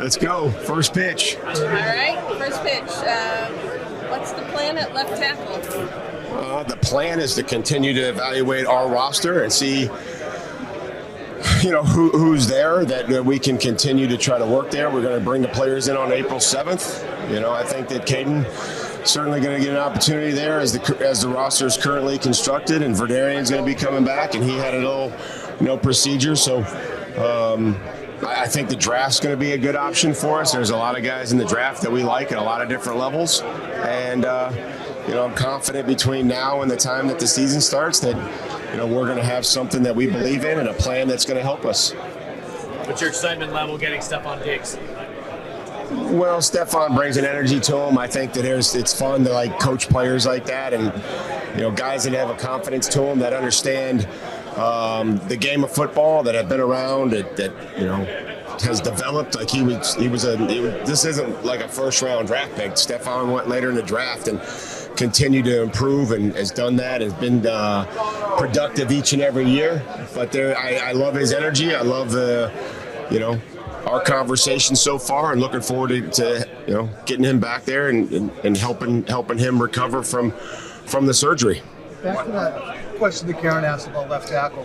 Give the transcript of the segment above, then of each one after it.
Let's go. First pitch. All right, first pitch. What's the plan at left tackle? The plan is to continue to evaluate our roster and see, who's there that we can continue to try to work there. We're going to bring the players in on April 7th. I think that Caden certainly going to get an opportunity there as the roster is currently constructed, and Verdarian's going to be coming back, and he had a little, procedure. So I think the draft's going to be a good option for us. There's a lot of guys in the draft that we like at a lot of different levels, and I'm confident between now and the time that the season starts that we're going to have something that we believe in and a plan that's going to help us. What's your excitement level getting Stefon Diggs? Well, Stefon brings an energy to him. I think that it's fun to coach players like that, and guys that have a confidence to them, that understand the game of football, that have been around, that has developed. This isn't like a first round draft pick. Stefon went later in the draft and continued to improve and has done that, has been productive each and every year. But I love his energy. I love our conversation so far, and looking forward to getting him back there and helping him recover from the surgery. Back to that question that Karen asked about left tackle.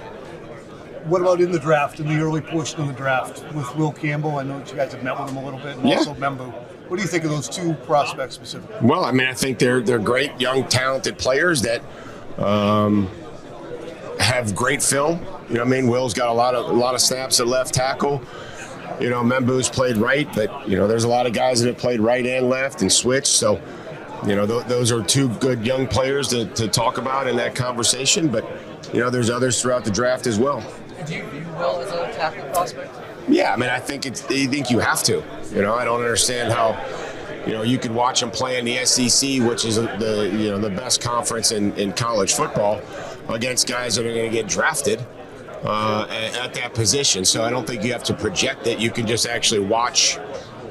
What about in the draft, in the early portion of the draft with Will Campbell? I know that you guys have met with him a little bit, and also Membu. What do you think of those two prospects specifically? Well, I think they're great, young, talented players that have great film. Will's got a lot of snaps at left tackle. Membu's played right, but there's a lot of guys that have played right and left and switched. So, those are two good young players to talk about in that conversation. But there's others throughout the draft as well. Do you view Will as a tackle prospect? Yeah, I think you have to. I don't understand how you could watch him play in the SEC, which is the best conference in college football, against guys that are going to get drafted at that position. So I don't think you have to project it. You can just actually watch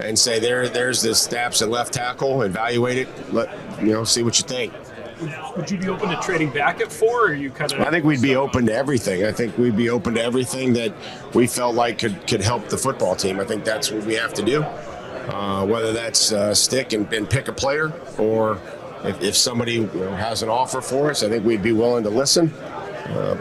and say there's the snaps at left tackle, evaluate it, see what you think. Would you be open to trading back at 4, or are you kind of? I think we'd be open to everything. I think we'd be open to everything that we felt like could help the football team. I think that's what we have to do. Whether that's stick and pick a player, or if somebody has an offer for us, I think we'd be willing to listen.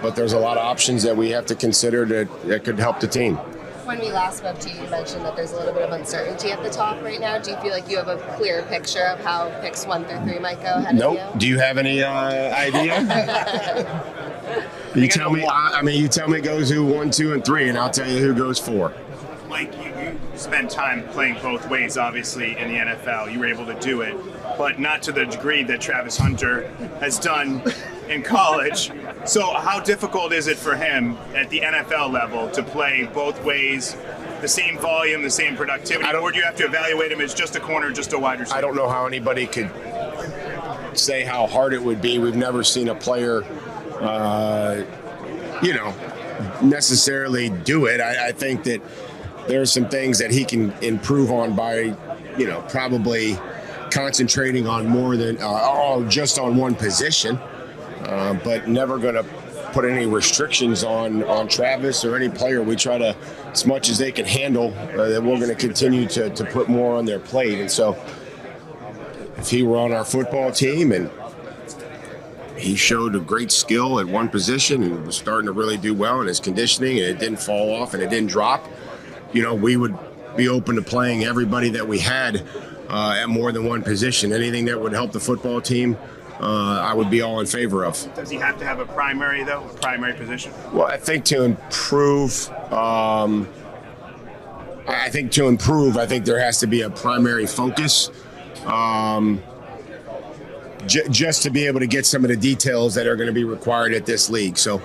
But there's a lot of options that we have to consider that could help the team. When we last spoke to you, you mentioned that there's a little bit of uncertainty at the top right now. Do you feel like you have a clear picture of how picks 1 through 3 might go ahead of you? Do you have any idea? You tell me. You tell me goes who 1, 2, and 3, and I'll tell you who goes 4. Mike, you spent time playing both ways, obviously, in the NFL. You were able to do it, but not to the degree that Travis Hunter has done in college. So how difficult is it for him at the NFL level to play both ways, the same volume, the same productivity, or do you have to evaluate him as just a corner, just a wide receiver? I don't know how anybody could say how hard it would be. We've never seen a player, necessarily do it. I think that there's some things that he can improve on by, probably concentrating on more than just on one position. But never going to put any restrictions on Travis or any player. We try to, as much as they can handle, that we're going to continue to put more on their plate. And so if he were on our football team and he showed a great skill at one position and was starting to really do well in his conditioning, and it didn't fall off and it didn't drop, we would be open to playing everybody that we had at more than one position. Anything that would help the football team, I would be all in favor of. Does he have to have a primary, though, a primary position? Well, I think to improve, I think there has to be a primary focus, just to be able to get some of the details that are going to be required at this league. So,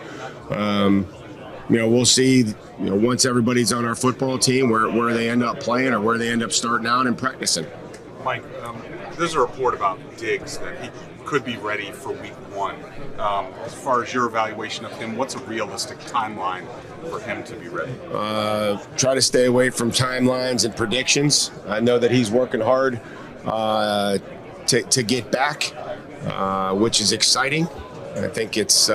we'll see, once everybody's on our football team, where they end up playing or where they end up starting out and practicing. Mike, there's a report about Diggs that he could be ready for week 1. As far as your evaluation of him, what's a realistic timeline for him to be ready? Try to stay away from timelines and predictions. I know that he's working hard to get back, which is exciting. I think it's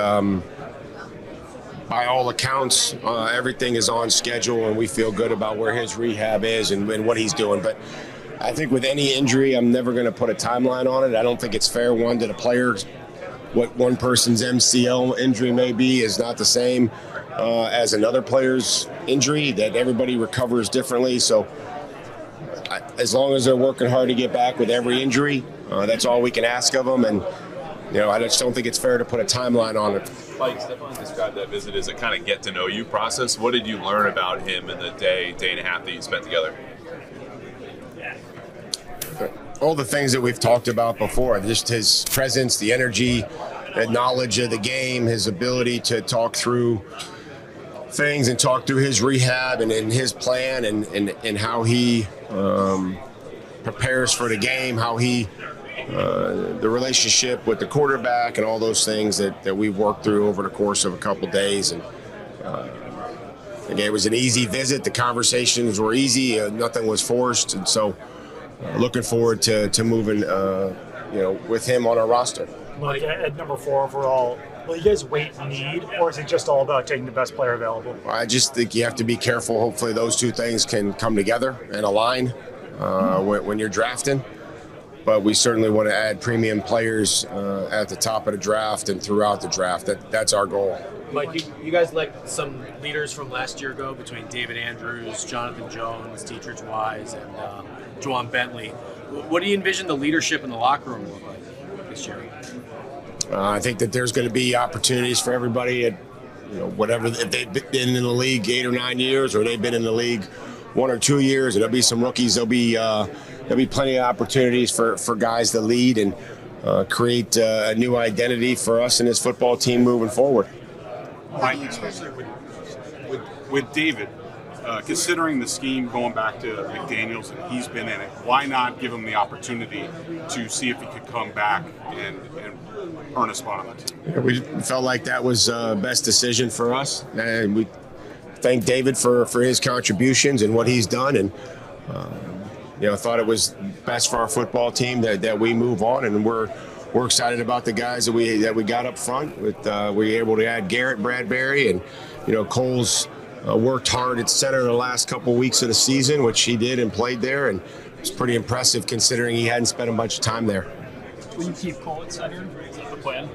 by all accounts, everything is on schedule, and we feel good about where his rehab is and what he's doing. But I think with any injury, I'm never going to put a timeline on it. I don't think it's fair, one, to the players. What one person's MCL injury may be is not the same as another player's injury, that everybody recovers differently. So as long as they're working hard to get back with every injury, that's all we can ask of them. And, I just don't think it's fair to put a timeline on it. Mike, Stefan described that visit as a kind of get-to-know-you process. What did you learn about him in the day and a half that you spent together? All the things that we've talked about before, just his presence, the energy, the knowledge of the game, his ability to talk through things and talk through his rehab and his plan and how he prepares for the game, how he the relationship with the quarterback and all those things that we've worked through over the course of a couple days. And again, it was an easy visit. The conversations were easy. Nothing was forced. And so looking forward to moving with him on our roster. Like at number 4 overall, will you guys wait need, or is it just all about taking the best player available? I just think you have to be careful. Hopefully those two things can come together and align when you're drafting. But we certainly want to add premium players at the top of the draft and throughout the draft. That's our goal. Mike, you guys like some leaders from last year ago between David Andrews, Jonathan Jones, Dietrich Wise, and Juwan Bentley. What do you envision the leadership in the locker room look like this year? I think that there's going to be opportunities for everybody at, whatever, if they've been in the league 8 or 9 years or they've been in the league 1 or 2 years, and there'll be some rookies. There'll be plenty of opportunities for guys to lead and create a new identity for us and this football team moving forward. Mike, especially with David, considering the scheme going back to McDaniels and he's been in it, why not give him the opportunity to see if he could come back and earn a spot on the team? Yeah, we felt like that was the best decision for us, and we thank David for his contributions and what he's done, and thought it was best for our football team that we move on, and we're excited about the guys that we got up front. We were able to add Garrett Bradbury, and Cole's worked hard at center the last couple weeks of the season, which he did and played there, and it's pretty impressive considering he hadn't spent a bunch of time there. Will you keep Cole at center? Is that the plan?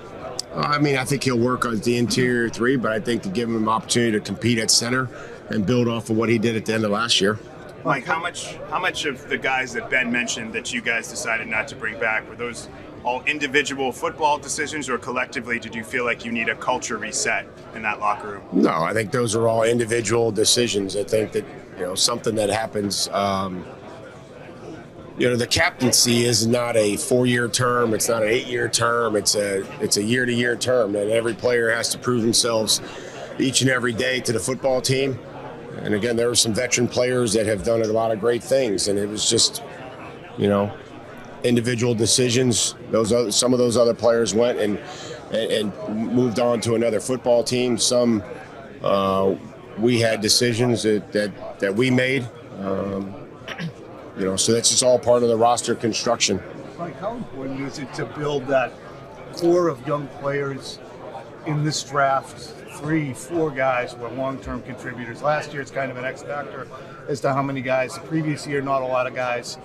I think he'll work on the interior 3, but I think to give him an opportunity to compete at center and build off of what he did at the end of last year. Mike, how much of the guys that Ben mentioned that you guys decided not to bring back, were those all individual football decisions, or collectively did you feel like you need a culture reset in that locker room? No, I think those are all individual decisions. I think that something that happens. The captaincy is not a 4-year term. It's not an 8-year term. It's a year-to-year term, and every player has to prove themselves each and every day to the football team. And again, there are some veteran players that have done a lot of great things, and it was just, individual decisions. Some of those other players went and moved on to another football team. Some we had decisions that we made. So that's just all part of the roster construction. Mike, how important is it to build that core of young players in this draft? 3-4 guys were long-term contributors. Last year, it's kind of an X factor as to how many guys. The previous year, not a lot of guys.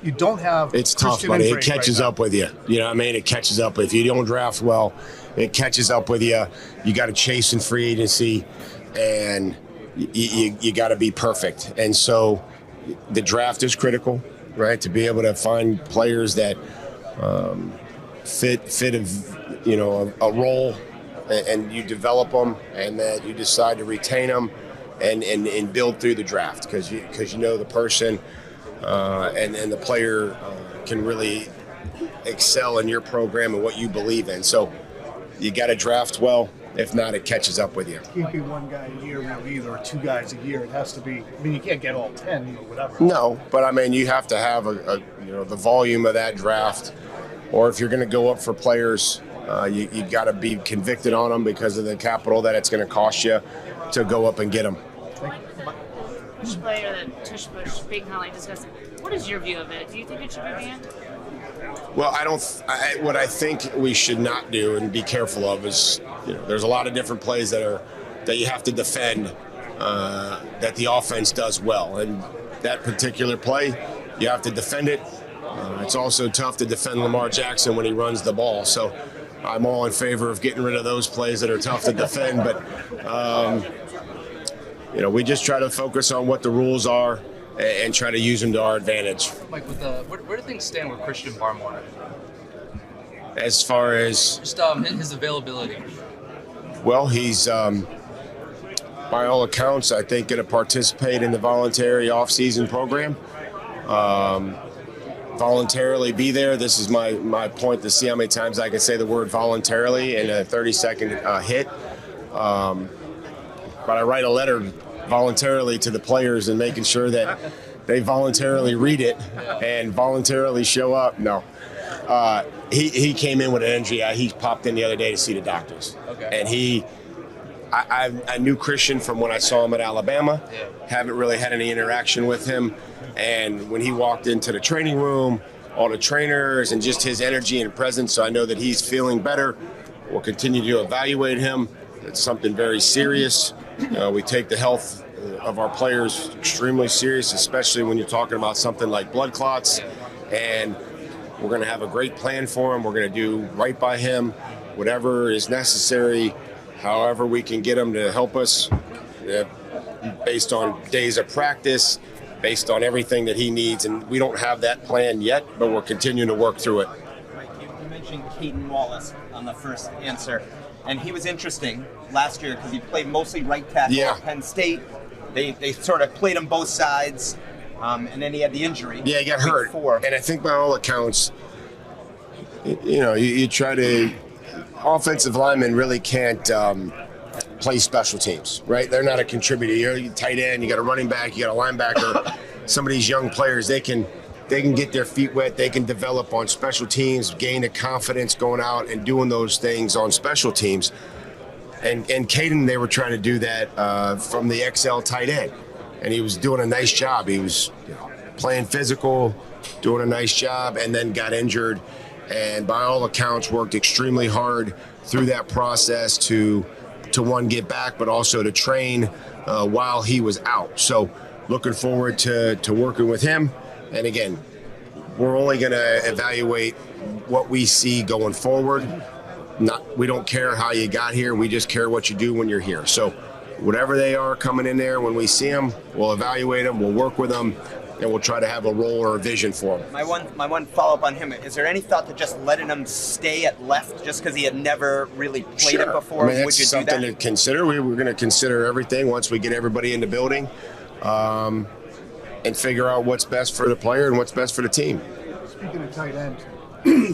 You don't have. It's tough, buddy. It catches up with you. You know what I mean? It catches up. If you don't draft well, it catches up with you. You got to chase in free agency, and you got to be perfect. And so, the draft is critical, right? To be able to find players that fit a role. And you develop them, and that you decide to retain them, and build through the draft because you know the person and the player can really excel in your program and what you believe in. So you got to draft well. If not, it catches up with you. It can't be one guy a year really either, or 2 guys a year. It has to be. You can't get all 10 or whatever. No, but you have to have the volume of that draft, or if you're going to go up for players. You got to be convicted on them because of the capital that it's going to cost you to go up and get them. Which player that Tush Push Big Holly discussed, what is your view of it? Do you think it should be banned? Well, what I think we should not do and be careful of is, there's a lot of different plays that are that you have to defend that the offense does well. And that particular play, you have to defend it. It's also tough to defend Lamar Jackson when he runs the ball. So I'm all in favor of getting rid of those plays that are tough to defend. But, we just try to focus on what the rules are and try to use them to our advantage. Mike, where do things stand with Christian Barmore? As far as Just his availability. well, he's by all accounts, I think, going to participate in the voluntary off-season program. Voluntarily be there. This is my point to see how many times I can say the word voluntarily in a 30-second hit. But I write a letter voluntarily to the players and making sure that they voluntarily read it and voluntarily show up. No. He came in with an injury. He popped in the other day to see the doctors. Okay. And I knew Christian from when I saw him at Alabama. Yeah. Haven't really had any interaction with him. And when he walked into the training room, all the trainers and just his energy and presence, so I know that he's feeling better. We'll continue to evaluate him. It's something very serious. We take the health of our players extremely serious, especially when you're talking about something like blood clots. And we're going to have a great plan for him. We're going to do right by him, whatever is necessary, however we can get him to help us, based on days of practice, based on everything that he needs. And we don't have that plan yet, but we're continuing to work through it. Right, you mentioned Caden Wallace on the first answer, and he was interesting last year because he played mostly right tackle at Penn State. They sort of played him both sides, and then he had the injury. Yeah, he got hurt. 4. And I think by all accounts, you try to – offensive linemen really can't play special teams, right? They're not a contributor. You're a tight end, you got a running back, you got a linebacker. Some of these young players, they can get their feet wet, they can develop on special teams, gain a confidence going out and doing those things on special teams. And Caden, they were trying to do that from the XL tight end. And he was doing a nice job. He was playing physical, doing a nice job, and then got injured. And by all accounts, worked extremely hard through that process to one, get back, but also to train while he was out. So looking forward to working with him. And again, we're only going to evaluate what we see going forward. We don't care how you got here. We just care what you do when you're here. So whatever they are coming in there, when we see them, we'll evaluate them, we'll work with them, and we'll try to have a role or a vision for them. My one follow-up on him, is there any thought to just letting him stay at left just because he had never really played it before? I mean, Would you that's do something that? to consider. We're going to consider everything once we get everybody in the building and figure out what's best for the player and what's best for the team. Speaking of tight end,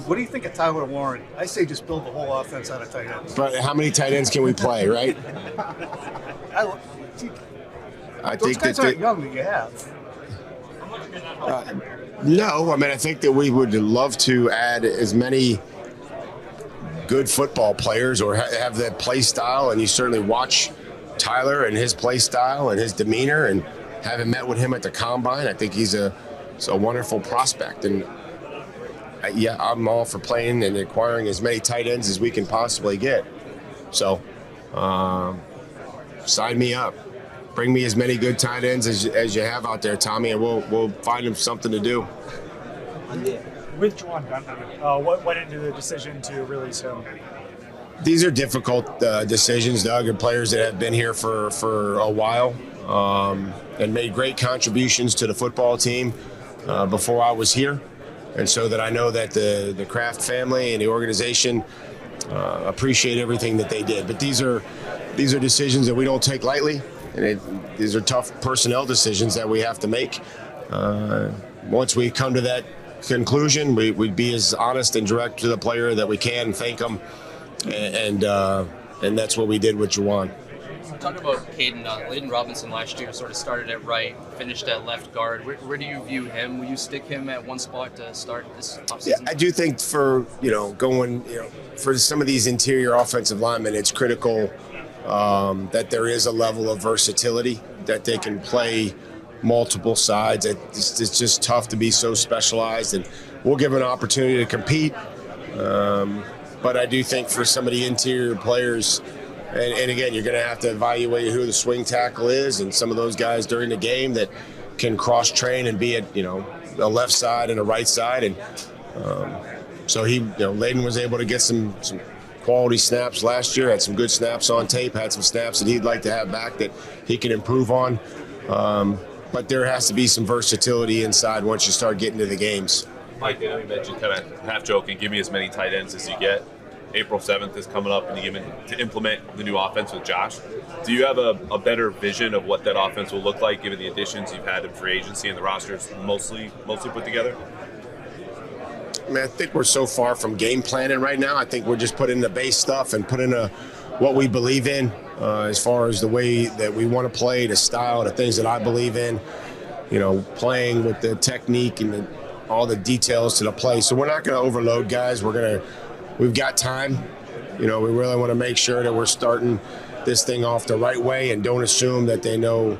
what do you think of Tyler Warren? I say just build the whole offense out of tight ends. But how many tight ends can we play, right? Those guys aren't young that you have. No, I mean, I think that we would love to add as many good football players or have that play style, and you certainly watch Tyler and his play style and his demeanor, and having met with him at the Combine, I think he's a wonderful prospect. And I'm all for playing and acquiring as many tight ends as we can possibly get. So sign me up. Bring me as many good tight ends as you have out there, Tommy, and we'll find them something to do. With Juwan Bentley, what went into the decision to release him? These are difficult decisions, Doug, and players that have been here for a while and made great contributions to the football team before I was here. And so that I know that the Kraft family and the organization appreciate everything that they did. But these are decisions that we don't take lightly, and these are tough personnel decisions that we have to make. Once we come to that conclusion, we'd be as honest and direct to the player that we can, thank them, and that's what we did with Juwan. Talking about Caden, Layden Robinson last year sort of started at right, finished at left guard. Where do you view him? Will you stick him at one spot to start this offseason? Yeah, I do think for for some of these interior offensive linemen, it's critical that there is a level of versatility, that they can play multiple sides. It's just tough to be so specialized, and we'll give an opportunity to compete. But I do think for some of the interior players, And again, you're going to have to evaluate who the swing tackle is, and some of those guys during the game that can cross train and be at a left side and a right side. And so Layden was able to get some quality snaps last year. Had some good snaps on tape. Had some snaps that he'd like to have back that he can improve on. But there has to be some versatility inside once you start getting to the games. Mike, you mentioned kind of half joking, give me as many tight ends as you get. April 7th is coming up, and you give to implement the new offense with Josh. Do you have a better vision of what that offense will look like, given the additions you've had in free agency and the roster's mostly put together? I mean, I think we're so far from game planning right now. I think we're just putting the base stuff and putting what we believe in as far as the way that we want to play, the style, the things that I believe in. Playing with the technique and all the details to the play. So we're not going to overload guys. We've got time. We really want to make sure that we're starting this thing off the right way and don't assume that they know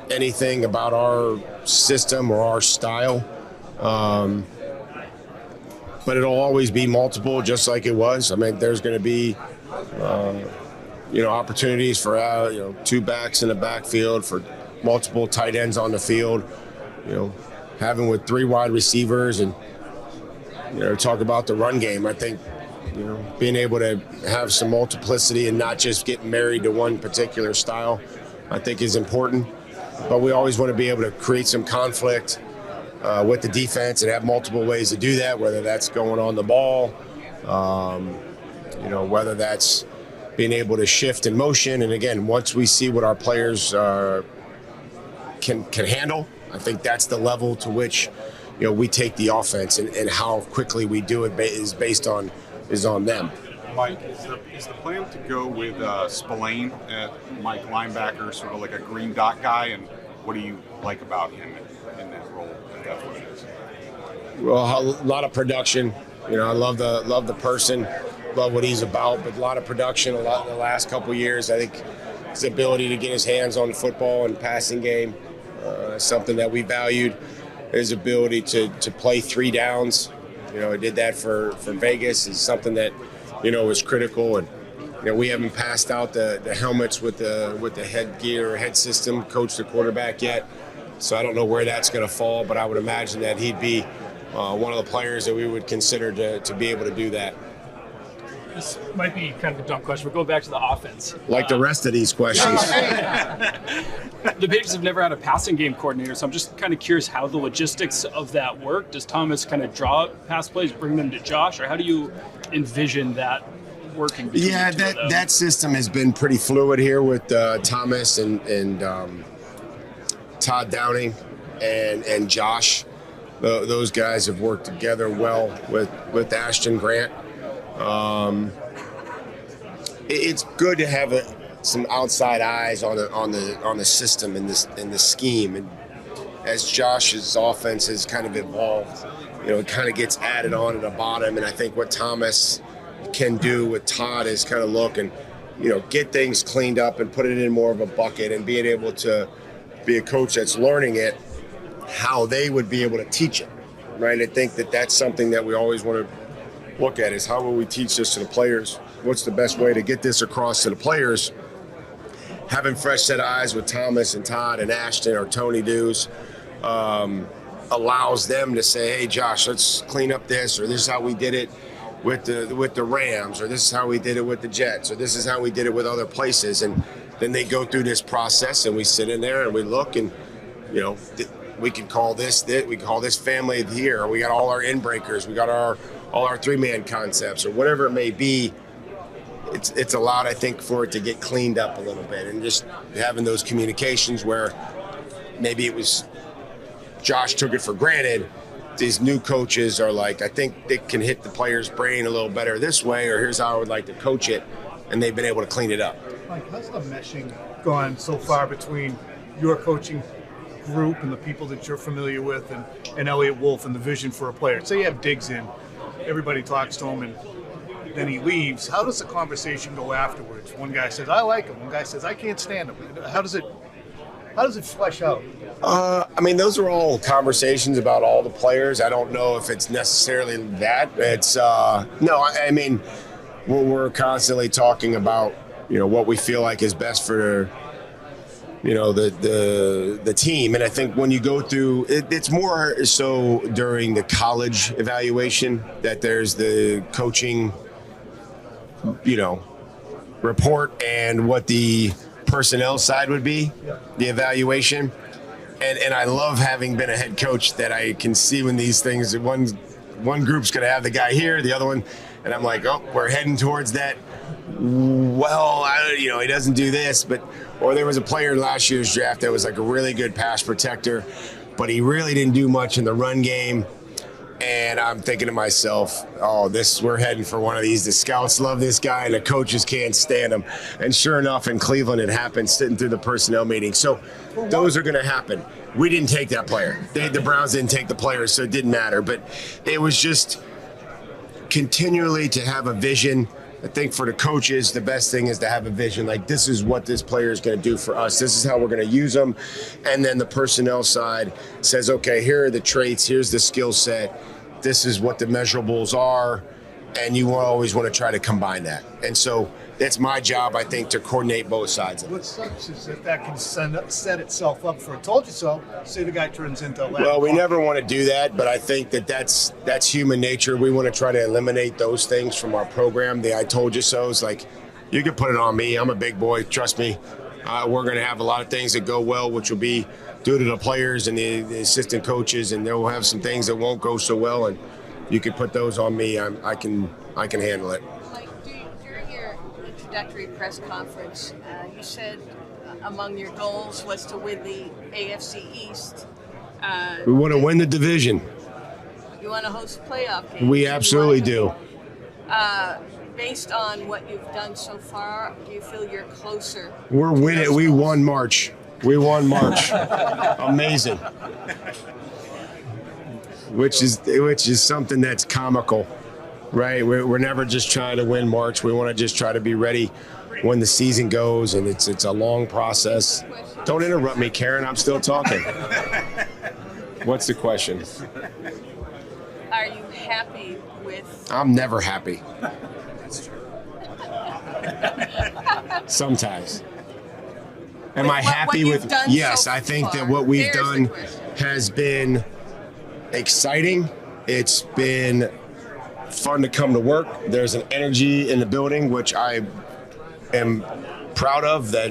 anything about our system or our style. But it'll always be multiple, just like it was. I mean, there's going to be, opportunities for, two backs in the backfield, for multiple tight ends on the field, having with 3 wide receivers and, talk about the run game. I think, being able to have some multiplicity and not just get married to one particular style, I think is important. But we always want to be able to create some conflict with the defense and have multiple ways to do that, whether that's going on the ball, whether that's being able to shift in motion. And again, once we see what our players can handle, I think that's the level to which we take the offense, and how quickly we do it is on them. Mike, is the plan to go with Spillane at Mike linebacker, sort of like a green dot guy, and what do you like about him in that role, if that's what it is? Well, a lot of production. I love the person, love what he's about, but a lot of production. A lot in the last couple of years. I think his ability to get his hands on the football and passing game is something that we valued. His ability to play 3 downs. He did that for Vegas, is something that is critical. And we haven't passed out the helmets with the headgear or head system, coach the quarterback yet. So I don't know where that's going to fall, but I would imagine that he'd be one of the players that we would consider to be able to do that. This might be kind of a dumb question, but going back to the offense. Like the rest of these questions. The Patriots have never had a passing game coordinator, so I'm just kind of curious how the logistics of that work. Does Thomas kind of draw pass plays, bring them to Josh, or how do you envision that working between the two of them? that system has been pretty fluid here with Thomas and Todd Downing and Josh. Those guys have worked together well with Ashton Grant. It's good to have some outside eyes on the system and the scheme. And as Josh's offense has kind of evolved, it kind of gets added on at the bottom. And I think what Thomas can do with Todd is kind of look and get things cleaned up and put it in more of a bucket, and being able to be a coach that's learning it, how they would be able to teach it, right? I think that's something that we always want to look at, is how will we teach this to the players? What's the best way to get this across to the players? Having fresh set of eyes with Thomas and Todd and Ashton or Tony Dews allows them to say, hey, Josh, let's clean up this, or this is how we did it with the Rams, or this is how we did it with the Jets, or this is how we did it with other places. And then they go through this process, and we sit in there and we look, and we can call this, we call this family here. We got all our in breakers, we got all our 3-man concepts, or whatever it may be. It's allowed, I think, for it to get cleaned up a little bit, and just having those communications where maybe it was Josh took it for granted. These new coaches are like, I think they can hit the player's brain a little better this way, or here's how I would like to coach it, and they've been able to clean it up. Mike, how's the meshing gone so far between your coaching group and the people that you're familiar with, and Elliot Wolf and the vision for a player? Say you have Diggs in, everybody talks to him, and then he leaves. How does the conversation go afterwards? One guy says, I like him. One guy says, I can't stand him. How does it flesh out? I mean, those are all conversations about all the players. I don't know if it's necessarily that. It's no, I mean, we're constantly talking about what we feel like is best for the team. And I think when you go through it's more so during the college evaluation that there's the coaching report and what the personnel side would be, the evaluation. And I love having been a head coach that I can see when these things, one group's going to have the guy here, the other one, and I'm like, oh, we're heading towards that. Well, he doesn't do this, or there was a player in last year's draft that was like a really good pass protector, but he really didn't do much in the run game. And I'm thinking to myself, we're heading for one of these. The scouts love this guy and the coaches can't stand him. And sure enough, in Cleveland, it happened sitting through the personnel meeting. So those are going to happen. We didn't take that player. The Browns didn't take the player, so it didn't matter. But it was just continually to have a vision. I think for the coaches, the best thing is to have a vision. Like, this is what this player is going to do for us. This is how we're going to use them. And then the personnel side says, okay, here are the traits. Here's the skill set. This is what the measurables are. And you always want to try to combine that. And so it's my job, I think, to coordinate both sides of it. What sucks is that can set itself up for a told you so. Say the guy turns into a Well, we never want to do that, but I think that's human nature. We want to try to eliminate those things from our program. The I told you so is like, you can put it on me. I'm a big boy. Trust me. We're going to have a lot of things that go well, which will be due to the players and the assistant coaches, and they'll have some things that won't go so well, and you can put those on me. I can handle it. During your introductory press conference, you said among your goals was to win the AFC East. We want to win the division. You want to host playoff games. We absolutely do. Based on what you've done so far, do you feel you're closer? We're winning. We won March. Amazing. Which is something that's comical, right? We're never just trying to win March. We want to just try to be ready when the season goes, and it's a long process. Don't interrupt me, Karen. I'm still talking. What's the question? Are you happy with? I'm never happy. Sometimes. Am I happy with? Yes, I think that what we've done has been exciting. It's been fun to come to work. There's an energy in the building, which I am proud of, that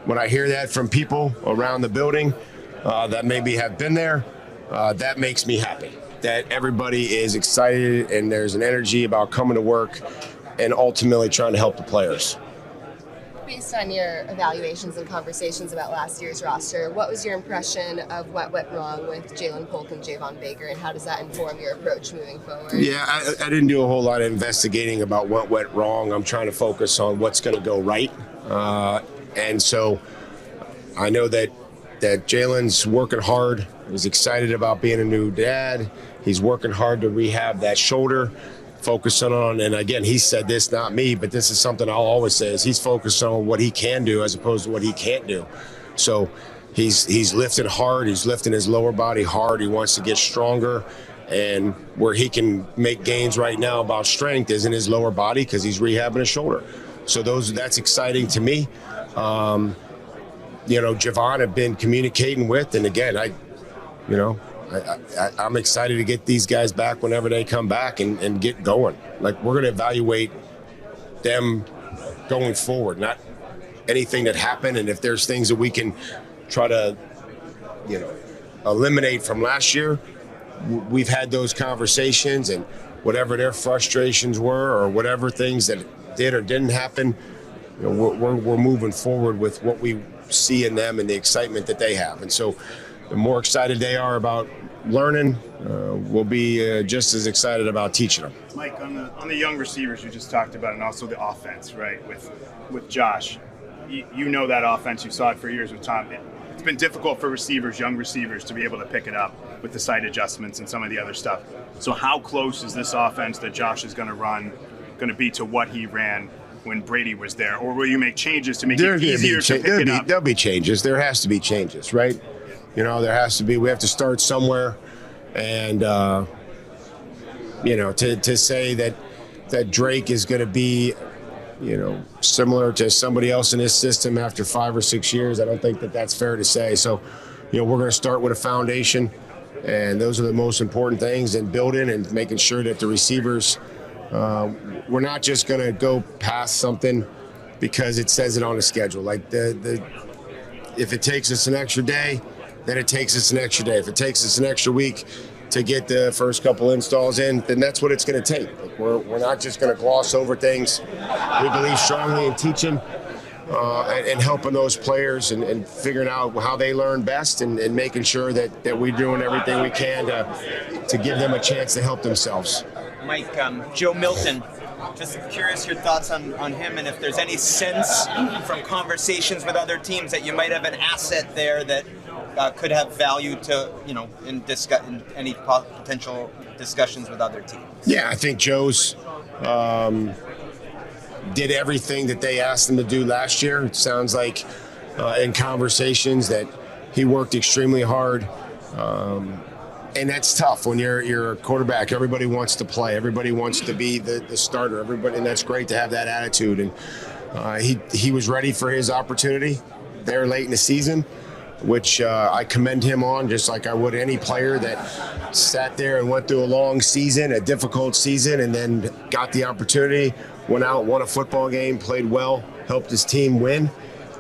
when I hear that from people around the building that maybe have been there, that makes me happy. That everybody is excited and there's an energy about coming to work and ultimately trying to help the players. Based on your evaluations and conversations about last year's roster, what was your impression of what went wrong with Jalen Polk and Javon Baker, and how does that inform your approach moving forward? Yeah, I didn't do a whole lot of investigating about what went wrong. I'm trying to focus on what's going to go right. And so I know that Jalen's working hard. He's excited about being a new dad. He's working hard to rehab that shoulder. Focusing on, and again, he said this, not me, but this is something I'll always say, is he's focused on what he can do as opposed to what he can't do. So he's lifting hard. He's lifting his lower body hard. He wants to get stronger, and where he can make gains right now about strength is in his lower body because he's rehabbing his shoulder. So that's exciting to me. Javon have been communicating with, and again, I'm excited to get these guys back whenever they come back and get going. Like, we're going to evaluate them going forward, not anything that happened. And if there's things that we can try to, eliminate from last year, we've had those conversations, and whatever their frustrations were or whatever things that did or didn't happen, we're moving forward with what we see in them and the excitement that they have. And so the more excited they are about learning, we'll be just as excited about teaching them. Mike, on the young receivers you just talked about, and also the offense, right, with Josh, you know that offense, you saw it for years with Tom. It's been difficult for young receivers, to be able to pick it up with the sight adjustments and some of the other stuff. So how close is this offense that Josh is going to run going to be to what he ran when Brady was there? Or will you make changes to make it easier to pick it up? There'll be changes. There has to be changes, right? There has to be. We have to start somewhere, and to say that Drake is going to be similar to somebody else in this system after 5 or 6 years. I don't think that that's fair to say. So, we're going to start with a foundation, and those are the most important things, and building and making sure that the receivers, we're not just going to go past something because it says it on the schedule. Like if it takes us an extra day, then it takes us an extra day. If it takes us an extra week to get the first couple installs in, then that's what it's going to take. Like we're not just going to gloss over things. We believe strongly in teaching and helping those players and figuring out how they learn best and making sure that we're doing everything we can to give them a chance to help themselves. Mike, Joe Milton, just curious your thoughts on him, and if there's any sense from conversations with other teams that you might have an asset there that could have value to, in any potential discussions with other teams. Yeah, I think Joe's did everything that they asked him to do last year. It sounds like in conversations that he worked extremely hard. And that's tough when you're a quarterback. Everybody wants to play. Everybody wants to be the starter. And that's great to have that attitude. And he was ready for his opportunity there late in the season, which I commend him on, just like I would any player that sat there and went through a long season, a difficult season, and then got the opportunity, went out, won a football game, played well, helped his team win.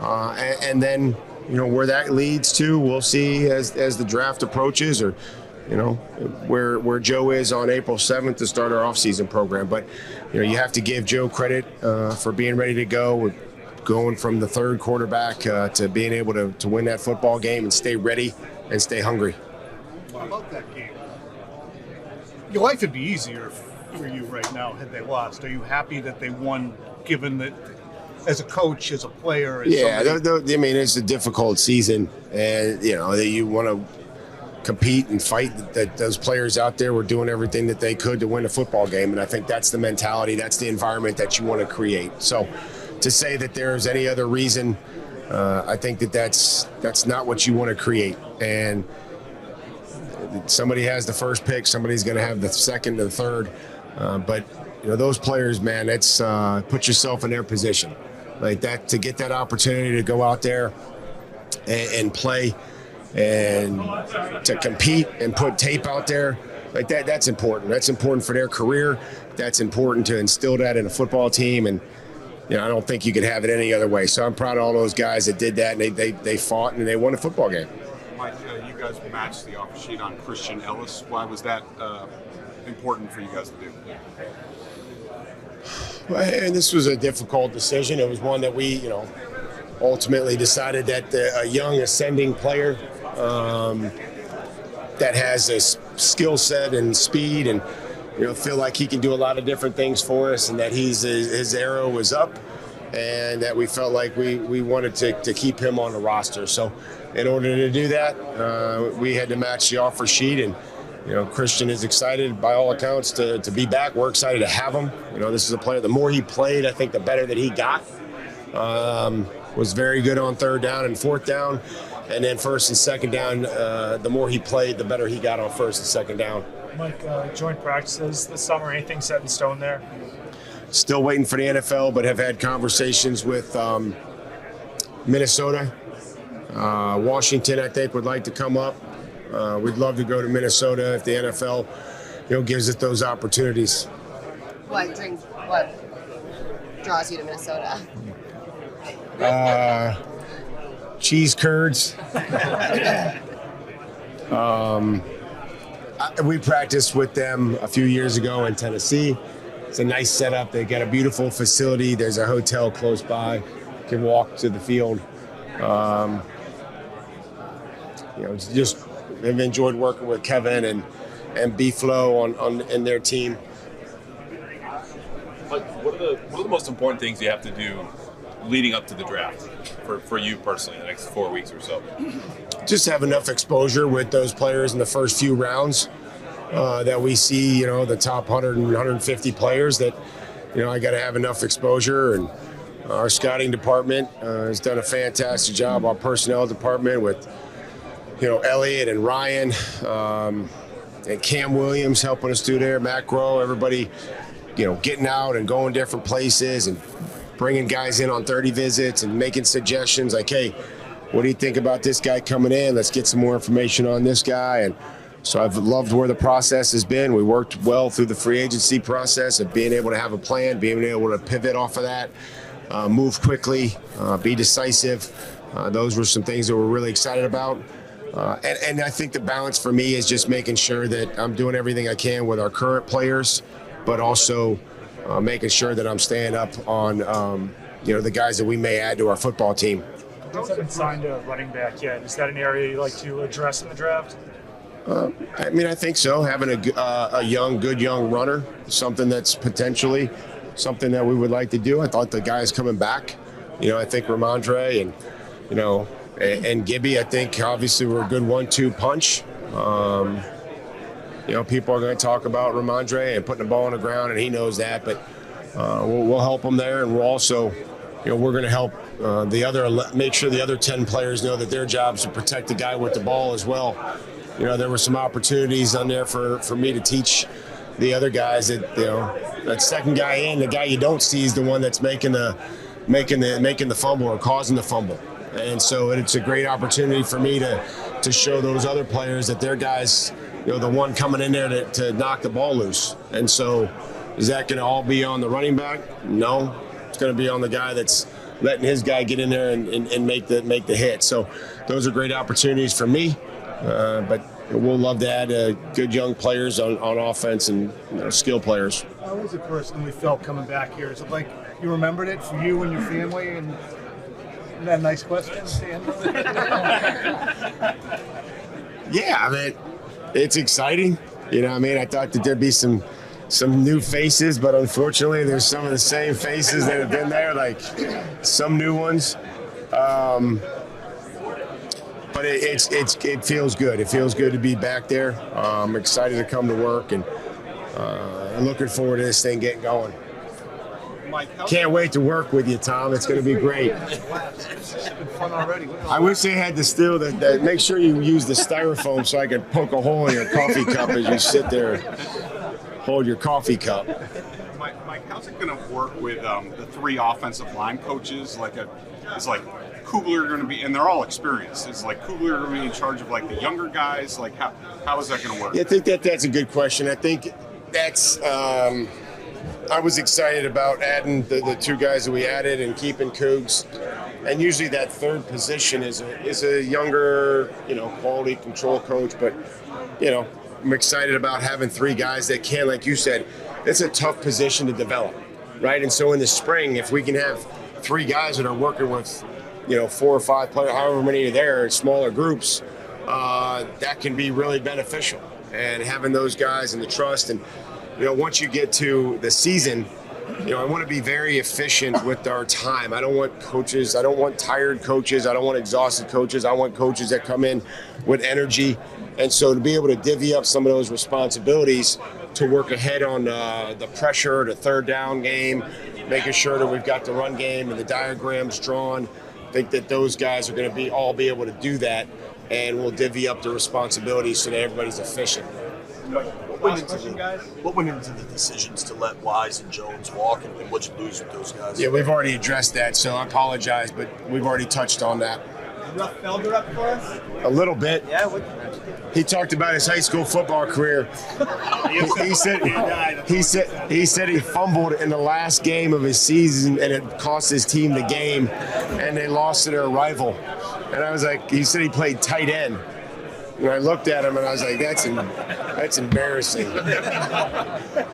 And then, where that leads to, we'll see as the draft approaches, or where Joe is on April 7th to start our offseason program. But, you have to give Joe credit for being ready to go, going from the third quarterback to being able to win that football game and stay ready and stay hungry. What about that game? Your life would be easier for you right now had they lost. Are you happy that they won, given that as a coach, as a player? As I mean, it's a difficult season, and, that you want to compete and fight, that those players out there were doing everything that they could to win a football game. And I think that's the mentality, that's the environment that you want to create. So to say that there's any other reason, I think that's not what you want to create. And somebody has the first pick, somebody's going to have the second or the third. But those players, man, that's put yourself in their position like that, to get that opportunity to go out there and play and to compete and put tape out there like that. That's important. That's important for their career. That's important to instill that in a football team. And I don't think you could have it any other way. So I'm proud of all those guys that did that, and they fought and they won a football game. Mike, you guys matched the offer sheet on Christian Ellis. Why was that important for you guys to do? Well, and this was a difficult decision. It was one that we, ultimately decided that a young ascending player that has a skill set and speed and feel like he can do a lot of different things for us, and that his arrow was up, and that we felt like we wanted to keep him on the roster. So in order to do that, we had to match the offer sheet, and Christian is excited by all accounts to be back. We're excited to have him. This is a player, the more he played, I think the better that he got. Was very good on third down and fourth down, and then first and second down, the more he played, the better he got on first and second down. Mike, joint practices this summer, anything set in stone there? Still waiting for the NFL, but have had conversations with Minnesota. Washington, I think, would like to come up. We'd love to go to Minnesota if the NFL, gives us those opportunities. What draws you to Minnesota? Cheese curds. We practiced with them a few years ago in Tennessee. It's a nice setup. They got a beautiful facility. There's a hotel close by. You can walk to the field. It's just, they've enjoyed working with Kevin and B-Flow in their team. What are the most important things you have to do leading up to the draft for you personally in the next 4 weeks or so? Just have enough exposure with those players in the first few rounds that we see, the top 100 and 150 players that, I got to have enough exposure. And our scouting department has done a fantastic job. Our personnel department with, Elliot and Ryan and Cam Williams helping us do there, Matt Groh, everybody, getting out and going different places and bringing guys in on 30 visits and making suggestions like, hey, what do you think about this guy coming in? Let's get some more information on this guy. And so I've loved where the process has been. We worked well through the free agency process of being able to have a plan, being able to pivot off of that, move quickly, be decisive. Those were some things that we're really excited about. And I think the balance for me is just making sure that I'm doing everything I can with our current players, but also making sure that I'm staying up on the guys that we may add to our football team. You guys haven't signed a running back yet. Is that an area you like to address in the draft? I think so. Having a good young runner, something that's potentially something that we would like to do. I thought the guys coming back, I think Ramondre and Gibby, I think obviously we're a good 1-2 punch. People are going to talk about Ramondre and putting the ball on the ground, and he knows that, but we'll help him there, and we'll also, we're going to help make sure the other 10 players know that their job is to protect the guy with the ball as well. There were some opportunities on there for me to teach the other guys that, that second guy in, the guy you don't see is the one that's making the fumble or causing the fumble. And so it's a great opportunity for me to show those other players that their guys, the one coming in there to knock the ball loose. And so is that going to all be on the running back? No. It's going to be on the guy that's letting his guy get in there and make the hit. So those are great opportunities for me. But we'll love to add good young players on offense and skill players. How was it personally felt coming back here? Is it like you remembered it for you and your family? And isn't that a nice question, Dan? Yeah, it's exciting. I thought that there'd be some new faces, but unfortunately there's some of the same faces that have been there, like some new ones. But it feels good. It feels good to be back there. I'm excited to come to work, and I'm looking forward to this thing getting going. Can't wait to work with you, Tom. It's going to be great. I wish they had to steal that. Make sure you use the styrofoam so I can poke a hole in your coffee cup as you sit there and hold your coffee cup. Mike, how's it going to work with the 3 offensive line coaches? It's like Kugler going to be, and they're all experienced. It's like Kugler going to be in charge of the younger guys. How is that going to work? Yeah, I think that's a good question. I think that's. I was excited about adding the 2 guys that we added and keeping Cougs. And usually that third position is a younger, quality control coach. But, I'm excited about having 3 guys that can, like you said, it's a tough position to develop, right? And so in the spring, if we can have 3 guys that are working with, 4 or 5 players, however many are there, smaller groups, that can be really beneficial. And having those guys and the trust and, once you get to the season, I want to be very efficient with our time. I don't want coaches. I don't want tired coaches. I don't want exhausted coaches. I want coaches that come in with energy. And so to be able to divvy up some of those responsibilities to work ahead on the pressure, the third down game, making sure that we've got the run game and the diagrams drawn. I think that those guys are going to all be able to do that, and we'll divvy up the responsibilities so that everybody's efficient. What went into the decisions to let Wise and Jones walk, and what'd you lose with those guys? Yeah, we've already addressed that, so I apologize, but we've already touched on that. Rough Felder up for us? A little bit. Yeah. He talked about his high school football career. He said he fumbled in the last game of his season, and it cost his team the game, and they lost to their rival. And I was like, he said he played tight end. And I looked at him and I was like, that's embarrassing.